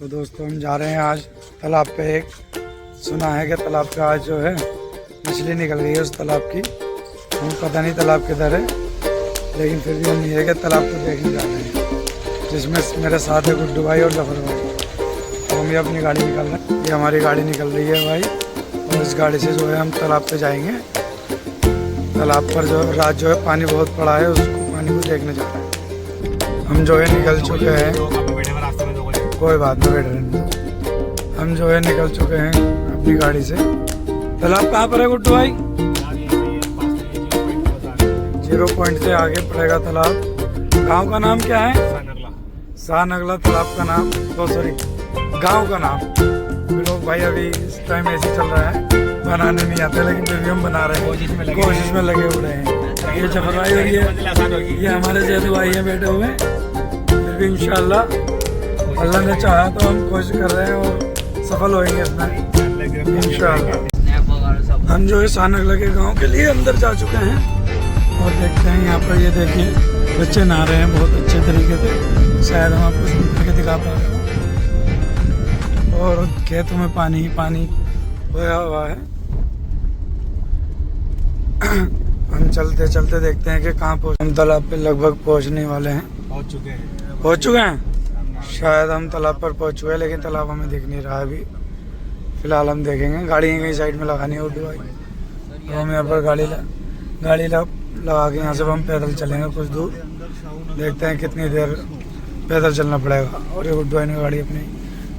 तो दोस्तों हम जा रहे हैं आज तालाब पे। एक सुना है कि तालाब पे आज जो है मछली निकल गई है उस तालाब की। हमें पता नहीं तालाब किधर है, लेकिन फिर भी हम ये कि तालाब को देखने जा रहे हैं, जिसमें मेरे साथ है गुड्डू भाई और जफर भाई। तो हम ये अपनी गाड़ी निकल रहे हैं, ये हमारी गाड़ी निकल रही है भाई, और इस गाड़ी से जो है हम तालाब पे जाएंगे। तालाब पर जो रात जो है पानी बहुत पड़ा है, उसको पानी को देखने जा रहे हैं। हम जो है निकल चुके हैं, कोई बात नहीं, बैठ रहे। हम जो है निकल चुके हैं अपनी गाड़ी से। तालाब कहाँ पर है गुड्डू भाई? 0 पॉइंट से आगे पड़ेगा तालाब। गांव का नाम क्या है? शाहनगला तालाब का नाम, तो सॉरी गांव का नाम। लोग भाई अभी इस टाइम ऐसे चल रहा है, बनाने नहीं आते, लेकिन फिर भी हम बना रहे हैं, कोशिश में लगे हुए हैं। ये जफर भाई और ये हमारे जैदू भाई हैं बैठे हुए। फिर भी इंशाल्लाह अल्लाह ने चाहा तो हम कोशिश कर रहे हैं और सफल होएंगे इसमें इंशाल्लाह। हम जो है शाहनगला के गांव के लिए अंदर जा चुके हैं और देखते हैं यहाँ पर। ये देखिए बच्चे नहा रहे हैं बहुत अच्छे तरीके से, शायद हम आपको शुरू करके दिखा पा रहे हैं। और खेतों में पानी ही पानी होया हुआ है। हम चलते चलते देखते हैं कि कहाँ पहुँच। हम तालाब पे लगभग पहुँचने वाले हैं, पहुँच चुके हैं। शायद हम तालाब पर पहुँच चुके हैं, लेकिन तालाब हमें दिख नहीं रहा है अभी। फिलहाल हम देखेंगे, गाड़ी कहीं साइड में लगानी है उर्दू भाई। तो हम यहाँ पर गाड़ी लगा के यहाँ से हम पैदल चलेंगे कुछ दूर, देखते हैं कितनी देर पैदल चलना पड़ेगा। और ये उर्दू भाई ने गाड़ी अपनी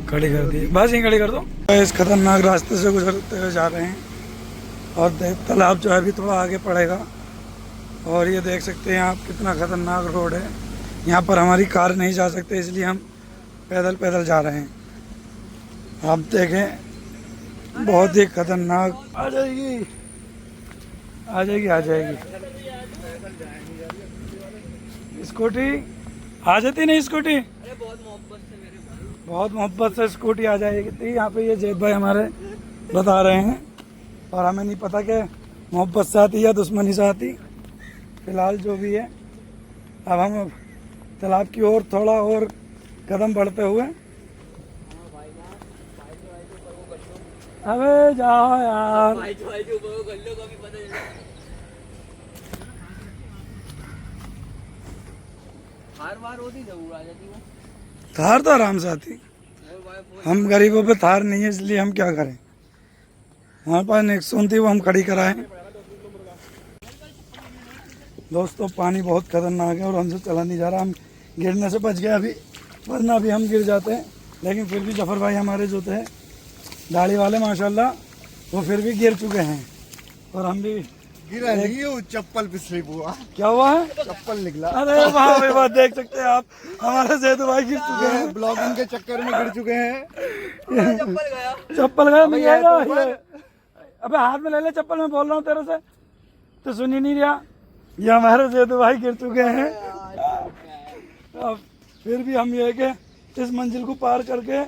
खड़ी कर दी, बस यहीं खड़ी कर दो। इस खतरनाक रास्ते से गुजरते हुए जा रहे हैं और तालाब जो है अभी थोड़ा आगे पड़ेगा। और ये देख सकते हैं आप कितना खतरनाक रोड है। यहाँ पर हमारी कार नहीं जा सकते, इसलिए हम पैदल जा रहे हैं। आप देखें बहुत ही खतरनाक। आ जाएगी स्कूटी आ जाती नहीं स्कूटी, बहुत मोहब्बत से स्कूटी आ जाएगी। यहाँ पे ये जैद भाई हमारे बता रहे हैं, और हमें नहीं पता कि मोहब्बत से आती या दुश्मनी से आती। फिलहाल जो भी है, अब हम तालाब की ओर थोड़ा और कदम बढ़ते हुए। अबे जाओ यार, थार तो आराम से आती। हम गरीबों पे थार नहीं है, इसलिए हम क्या करें। हमारे पास नेक्सॉन थी, वो हम खड़ी कराएं। दोस्तों पानी बहुत खतरनाक है और हमसे चला नहीं जा रहा। हम गिरने से बच गए अभी, वरना भी हम गिर जाते हैं। लेकिन फिर भी जफर भाई हमारे जो थे दाढ़ी वाले माशाल्लाह, वो फिर भी गिर चुके हैं। और हम भी गिरा नहीं है, वो चप्पल पिछले हुआ। क्या हुआ है? चप्पल निकला। अरे वाह, देख सकते हैं आप, हमारे जैदू भाई गिर चुके हैं, ब्लॉगिंग के चक्कर में गिर चुके हैं। चप्पल गया नहीं आएगा ये। अबे हाथ में ले ले चप्पल, मैं बोल रहा हूँ तेरे से, तो सुन ही नहीं रहा। ये हमारे जैदू भाई गिर चुके हैं। अब फिर भी हम ये कि इस मंजिल को पार करके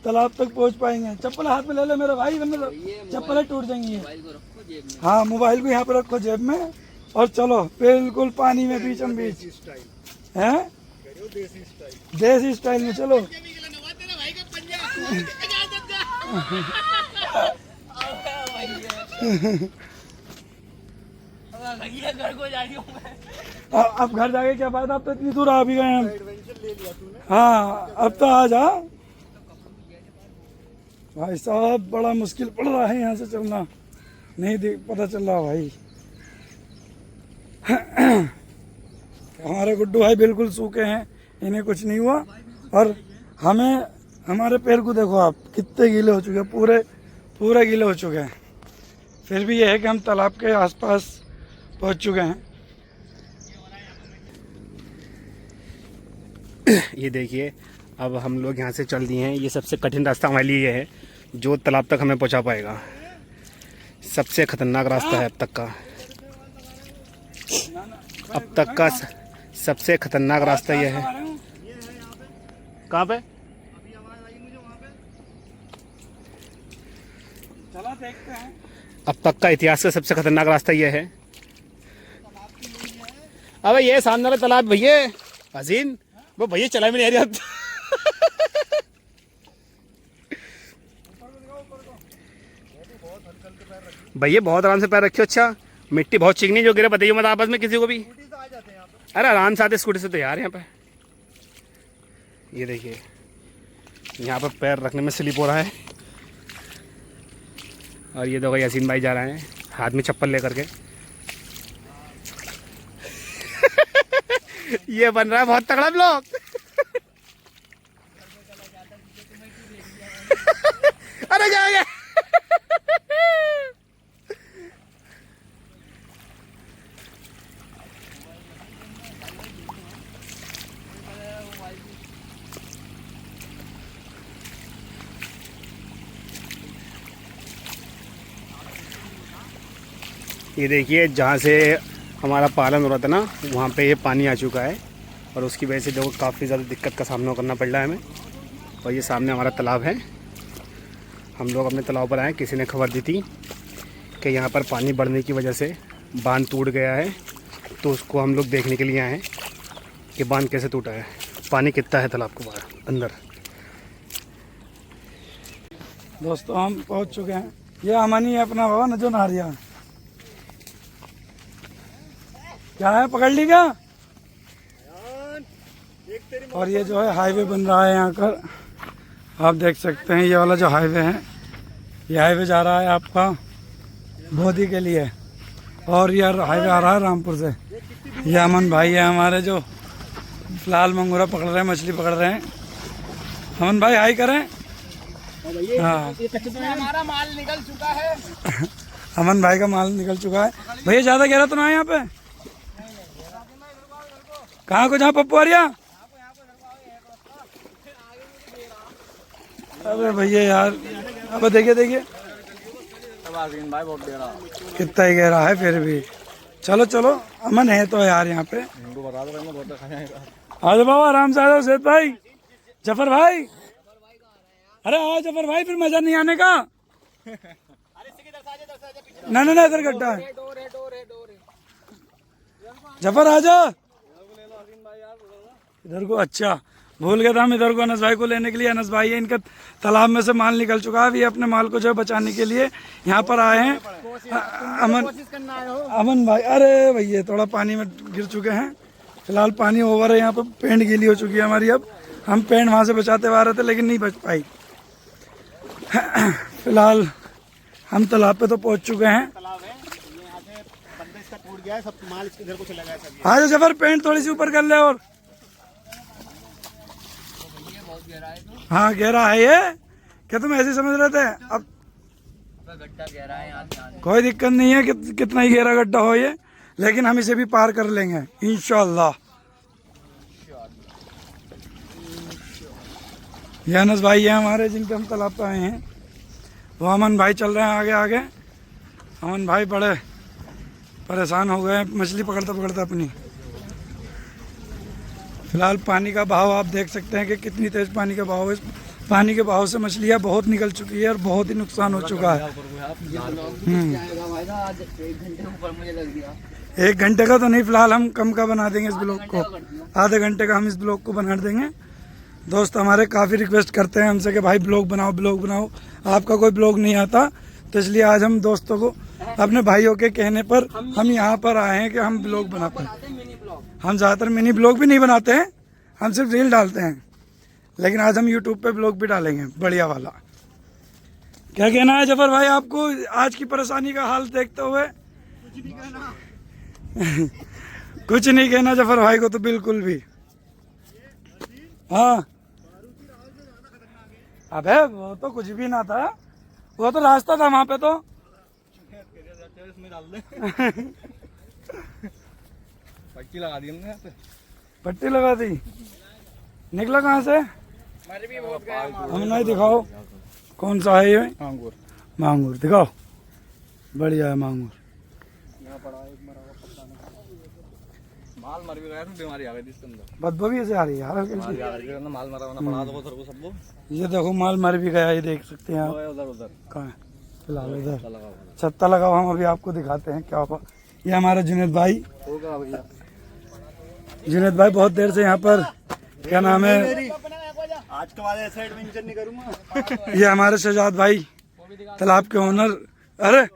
तालाब तक पहुंच पाएंगे। चप्पल हाथ में ले ले मेरे भाई, वरना चप्पलें टूट जाएंगी। हाँ, मोबाइल भी यहाँ पे रखो जेब में, और चलो बिल्कुल पानी में बीचम बीच है, देसी स्टाइल में चलो। अब घर जाके क्या बात, अब तो इतनी दूर आ भी गए हम। हाँ अब तो आ जा भाई साहब, बड़ा मुश्किल पड़ रहा है यहाँ से चलना, नहीं पता चल रहा भाई। हमारे गुड्डू भाई बिल्कुल सूखे हैं, इन्हें कुछ नहीं हुआ। और हमें, हमारे पैर को देखो आप, कितने गीले हो चुके हैं, पूरे गीले हो चुके हैं। फिर भी यह है कि हम तालाब के आसपास पहुँच चुके हैं। ये देखिए, अब हम लोग यहाँ से चल दिए हैं। ये सबसे कठिन रास्ता हमारे लिए ये है, जो तालाब तक हमें पहुँचा पाएगा। सबसे खतरनाक रास्ता है अब तक का सबसे खतरनाक रास्ता ये है। कहाँ पे? चला देखते हैं। अब तक का इतिहास का सबसे खतरनाक रास्ता ये है। अबे ये सामने वाला तालाब भैया हसीन, वो भैया चला भी नहीं आ रहा। भैया बहुत आराम से पैर रखियो। अच्छा मिट्टी बहुत चिकनी, जो गिरे बताइए मत आपस में किसी को भी। अरे आराम से आते स्कूटी से तो यार यहाँ पे। ये देखिए यहाँ पर पैर रखने में स्लिप हो रहा है। और ये देखो यासीन भाई जा रहे हैं हाथ में चप्पल लेकर के। ये बन रहा है बहुत तगड़ा ब्लॉग। अरे जा गया। ये देखिए जहाँ से हमारा पालन हो रहा था ना, वहाँ पे ये पानी आ चुका है और उसकी वजह से देखो काफ़ी ज़्यादा दिक्कत का सामना करना पड़ रहा है हमें। और ये सामने हमारा तालाब है। हम लोग अपने तालाब पर आए, किसी ने खबर दी थी कि यहाँ पर पानी बढ़ने की वजह से बांध टूट गया है, तो उसको हम लोग देखने के लिए आए हैं कि बांध कैसे टूटा है, पानी कितना है तालाब के बाहर अंदर। दोस्तों हम पहुंच चुके हैं। ये अमनी है अपना बाबा नजो नारिया। क्या है, पकड़ ली क्या? और ये जो है हाईवे बन रहा है यहाँ पर, आप देख सकते हैं। ये वाला जो हाईवे है, ये हाईवे जा रहा है आपका बोधी के लिए, और ये हाईवे आ रहा है रामपुर से। ये अमन भाई है हमारे, जो फिलहाल मंगूरा पकड़ रहे हैं, मछली पकड़ रहे हैं। अमन भाई हाई करें। हाँ हमारा माल निकल चुका है। अमन भाई का माल निकल चुका है। भैया ज़्यादा गहरा तो ना है यहाँ पे? कहाँ को, जहाँ पप्पू आरिया? अरे भैया यार, अब देखिए देखिए कितना ही गहरा है फिर भी। चलो चलो अमन है तो यार यहाँ पे। आ जाओ बाबा, आराम से आ जाओ। सेठ भाई, जफर भाई, अरे आओ जफर भाई, फिर मजा नहीं आने का। ना ना ना, इधर गड्ढा है। जफर आ जाओ इधर को। अच्छा भूल गया था हम इधर को अनस भाई को लेने के लिए। अनस भाई है, इनका तालाब में से माल निकल चुका है। ये अपने माल को जो है बचाने के लिए यहाँ पर आए हैं। अमन भाई, अरे भैया थोड़ा पानी में गिर चुके हैं। फिलहाल पानी ओवर है, यहाँ पर पेंट गीली हो चुकी है हमारी। अब हम पेंट वहाँ से बचाते हुए आ रहे थे, लेकिन नहीं बच पाई। फिलहाल हम तालाब पे तो पहुँच चुके हैं। हाँ जफर, पेंट थोड़ी सी ऊपर कर ले। और हाँ गहरा है ये, क्या तुम ऐसे समझ रहे थे? अब गड्ढा गहरा है यहाँ, कोई दिक्कत नहीं है कितना ही गहरा गड्ढा हो ये, लेकिन हम इसे भी पार कर लेंगे इंशाल्लाह। ये अनस भाई है हमारे, जिनके हम तालाब पे आए हैं। वो अमन भाई चल रहे हैं आगे आगे। अमन भाई बड़े परेशान हो गए मछली पकड़ते पकड़ते अपनी। फिलहाल पानी का बहाव आप देख सकते हैं कि कितनी तेज पानी का बहाव है। पानी के बहाव से मछलियाँ बहुत निकल चुकी है और बहुत ही नुकसान हो चुका है। 1 घंटे का तो नहीं, फिलहाल हम कम का बना देंगे इस ब्लॉग को। आधे घंटे का हम इस ब्लॉग को बना देंगे। दोस्त हमारे काफ़ी रिक्वेस्ट करते हैं हमसे कि भाई ब्लॉग बनाओ ब्लॉग बनाओ, आपका कोई ब्लॉग नहीं आता। तो इसलिए आज हम दोस्तों को, अपने भाइयों के कहने पर हम यहाँ पर आए हैं कि हम ब्लॉग बना पाए। हम ज़्यादातर मिनी ब्लॉग भी नहीं बनाते हैं, हम सिर्फ रील डालते हैं। लेकिन आज हम यूट्यूब पे ब्लॉग भी डालेंगे बढ़िया वाला। क्या कहना है जफर भाई आपको आज की परेशानी का हाल देखते हुए? कुछ नहीं कहना जफर भाई को तो बिल्कुल भी। हाँ अबे वो तो कुछ भी ना था, वो तो रास्ता था वहाँ पे तो। पट्टी लगा दी हमने, पट्टी लगा दी। निकला कहाँ से? हम नहीं, दिखाओ कौन सा है ये? मांगूर। मांगूर दिखाओ, बढ़िया है मांगूर। माल मर भी गया तो बीमारी आ गई इसके अंदर, बदबू भी ऐसे आ रही है यार हल्की। माल मरा होना पड़ा दो सर को सब लोग। ये देखो माल मर भी गया, ये देख सकते हैं आप। उधर उधर कहाँ है? फिलहाल इधर छत्ता लगा हुआ, हम अभी आपको दिखाते हैं क्या हुआ। ये हमारा जुनेद भाई होगा भैया। जुनेद भाई बहुत देर से यहाँ पर, क्या नाम है, आज के बाद ऐसा एडवेंचर नहीं करूंगा। ये हमारे शहजाद भाई तालाब के ओनर, अरे जो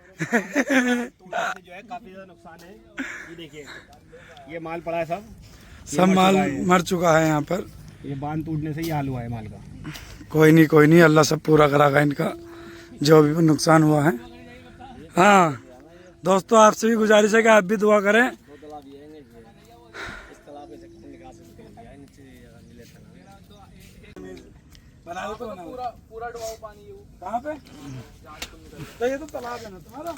है काफी ज्यादा नुकसान है। ये देखिए, ये माल पड़ा है सब माल मर चुका है यहाँ पर। ये बांध टूटने से ये हाल हुआ है माल का। कोई नहीं, अल्लाह सब पूरा कराएगा इनका जो भी नुकसान हुआ है। हाँ दोस्तों, आपसे भी गुजारिश है कि आप भी दुआ करें। बना दो तो बना दो। पूरा डुबाओ पानी ये। कहाँ पे? तो ये तो तालाब है ना तुम्हारा?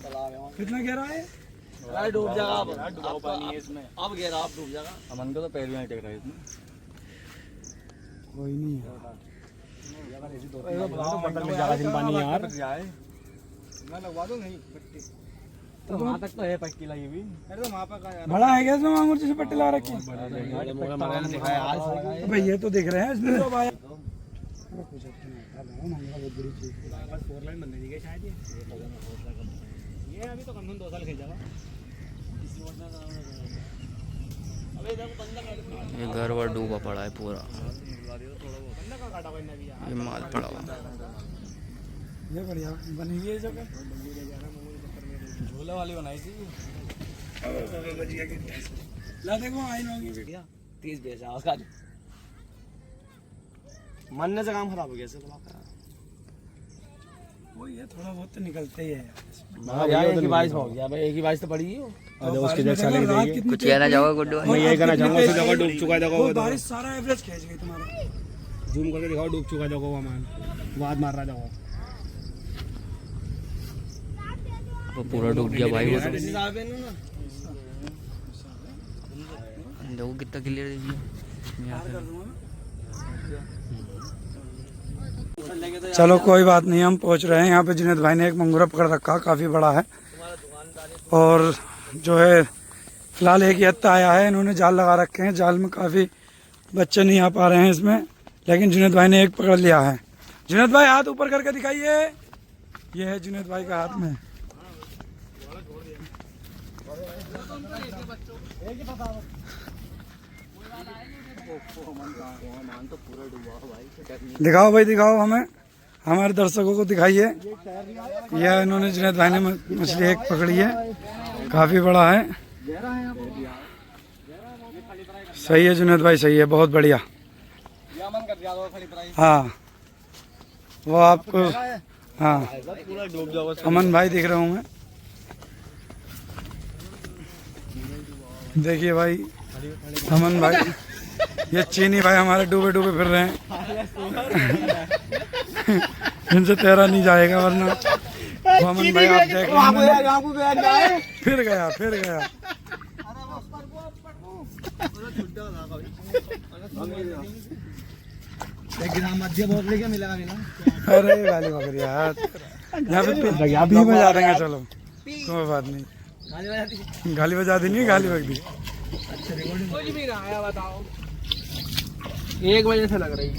तालाब है। कितना गहरा है? अरे डूब जाएगा अब। डुबाओ पानी है इसमें। अब गहरा, अब डूब जाएगा। अमन को तो पैर भी नहीं टेक रहा है इसमें। कोई नहीं पानी यार। मैं लगवा दूं नहीं पट्टी। तो वहाँ तक तो है पट्टी लगी हुई। अरे तो वहाँ पर बड़ा है क्या इसमें? मांगूर जैसे पट्टी ला रखी है है। भाई, ये तो दिख रहे हैं इसमें। ये अभी तो कम से कम 2 साल खींचेगा। ये घर वर डूबा पड़ा है पूरा, ये माल पड़ा हुआ। ये बढ़िया बनी हुई है जगह। झूले वाली बनाई थी। ला देखो आइन होगी 30 पैसा उसका। मरने से काम खराब हो गया इससे। वो ये थोड़ा बहुत तो निकलते ही है यार। एक ही बारिश हो गया भाई, एक ही बारिश तो पड़ी है। उसकी देख साले की देगी। कुछ कहना चाहोगे गुड्डू? मैं यही कहना चाहूंगा, उस जगह डूब चुका है। देखो वो बारिश सारा एवरेज खींच गई तुम्हारा। जूम करके दिखाओ, डूब चुका है। देखो वो माल वाद मार रहा। देखो वो पूरा डूब गया भाई। वो तो देखो कितना क्लियर देखिए। चलो कोई बात नहीं, हम पहुंच रहे हैं। यहाँ पे जुनैद भाई ने एक मंगूरा पकड़ रखा, काफ़ी बड़ा है। और जो है फिलहाल एक यत्ता आया है, इन्होंने जाल लगा रखे हैं। जाल में काफ़ी बच्चे नहीं आ पा रहे हैं इसमें, लेकिन जुनैद भाई ने एक पकड़ लिया है। जुनैद भाई हाथ ऊपर करके दिखाइए। ये है जुनैद भाई का हाथ में। दिखाओ भाई, दिखाओ हमें, हमारे दर्शकों को दिखाइए। यह इन्होंने जुनैद भाई ने मछली एक पकड़ी है, काफ़ी बड़ा है। सही है जुनैद भाई, सही है, बहुत बढ़िया। हाँ वो आपको, हाँ अमन भाई दिख रहा हूँ मैं। देखिए भाई अमन भाई, ये चीनी भाई हमारे डूबे डूबे फिर रहे हैं। इनसे तैरा नहीं जाएगा वरना। वो अमन भाई आप देख रहे हैं, फिर गया। अरे गाली बकरी यार, यहाँ पे भी बजा देंगे। चलो कोई बात नहीं, गाली बजा दी नहीं, गाली बक दी। कुछ भी ना आया बताओ। 1 बजे से लग रही है।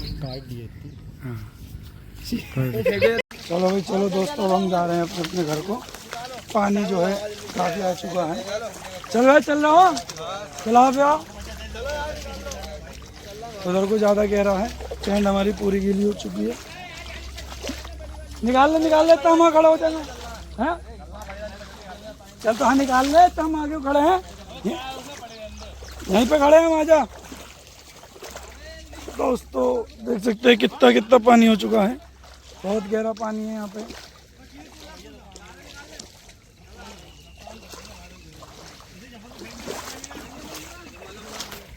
चलो भाई, चलो दोस्तों, हम जा रहे हैं अपने घर को। पानी जो है काफ़ी आ चुका है। चल रहा हो, चला पे आओ। उधर को ज़्यादा गहरा है, टेंट हमारी पूरी गीली हो चुकी है। निकाल ले तो हम खड़ा हो जाएंगे। हैं चल तो हाँ निकाल ले, तो हम आगे खड़े हैं, यहीं पे खड़े हैं। हम आजा दोस्तों, देख सकते हैं कितना पानी हो चुका है। बहुत गहरा पानी है यहाँ पे।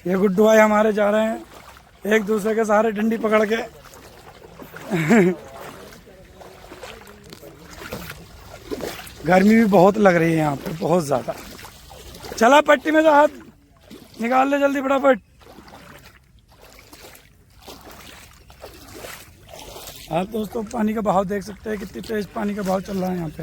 ये गुड्डू भाई हमारे जा रहे हैं एक दूसरे के सहारे डंडी पकड़ के। गर्मी भी बहुत लग रही है यहाँ पे, बहुत ज़्यादा। चला पट्टी में से हाथ निकाल ले जल्दी फटाफट। आप दोस्तों पानी का बहाव देख सकते हैं, कितनी तेज पानी का बहाव चल रहा है यहाँ पे।